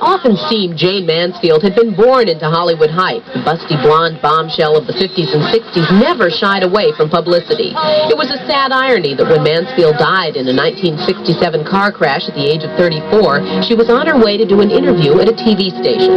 often seemed Jayne Mansfield had been born into Hollywood hype. The busty blonde bombshell of the 50s and 60s never shied away from publicity. It was a sad irony that when Mansfield died in a 1967 car crash at the age of 34, she was on her way to do an interview at a TV station.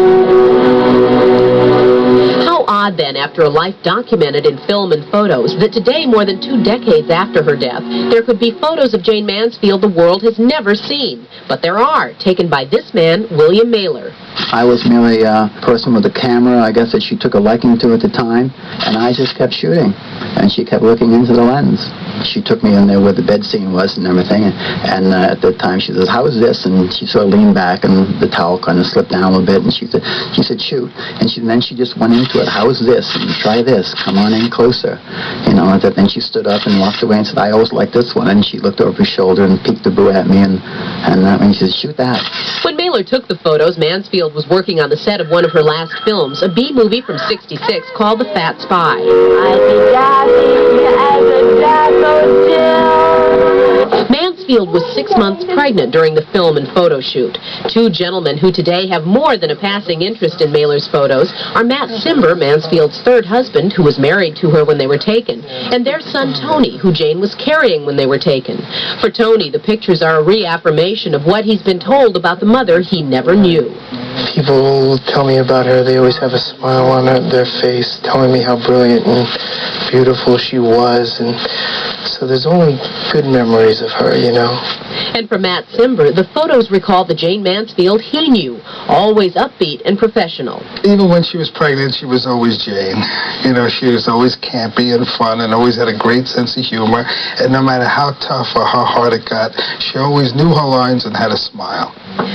How odd, then, after a life documented in film and photos, that today, more than 2 decades after her death, there could be photos of Jayne Mansfield the world has never seen. But there are, taken by this man, William Mailer. I was merely a person with a camera, I guess, that she took a liking to at the time, and I just kept shooting, and she kept looking into the lens. She took me in there where the bed scene was and everything, and at that time she says, "How is this?" And she sort of leaned back, and the towel kind of slipped down a little bit, and she said, "Shoot." And then she just went into it. "How is this? And try this. Come on in closer." You know, and then she stood up and walked away and said, "I always liked this one." And she looked over her shoulder and peeked the boo at me, and she said, "Shoot that." When Mailer took the photos, Mansfield was working on the set of one of her last films, a B movie from '66 called The Fat Spy. Mansfield was 6 months pregnant during the film and photo shoot. Two gentlemen who today have more than a passing interest in Mailer's photos are Matt Cimber, Mansfield's third husband, who was married to her when they were taken, and their son Tony, who Jayne was carrying when they were taken. For Tony, the pictures are a reaffirmation of what he's been told about the mother he never knew. People tell me about her. They always have a smile on their face, telling me how brilliant and beautiful she was, and so there's only good memories of her, you know. And for Matt Cimber, the photos recall the Jayne Mansfield he knew, always upbeat and professional. Even when she was pregnant, she was always Jayne. You know, she was always campy and fun and always had a great sense of humor. And no matter how tough or how hard it got, she always knew her lines and had a smile.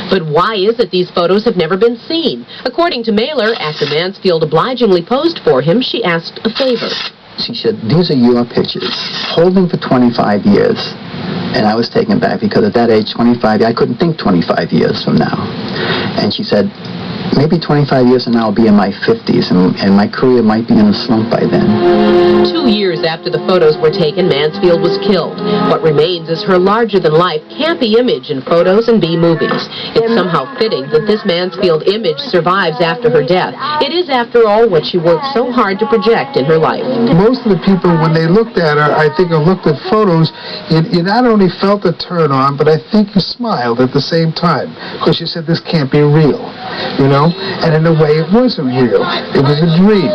But why is it these photos have never been seen? According to Mailer, after Mansfield obligingly posed for him, she asked a favor. She said, "These are your pictures. Hold them for 25 years. And I was taken back because at that age, 25, I couldn't think 25 years from now. And she said, maybe 25 years from now I'll be in my 50s and my career might be in a slump by then. 2 years after the photos were taken, Mansfield was killed. What remains is her larger-than-life, campy image in photos and B-movies. It's somehow fitting that this Mansfield image survives after her death. It is, after all, what she worked so hard to project in her life. Most of the people, when they looked at her, I think, or looked at photos, you not only felt a turn on, but I think you smiled at the same time. Because you said, this can't be real, you know? And in a way, it wasn't real. It was a dream.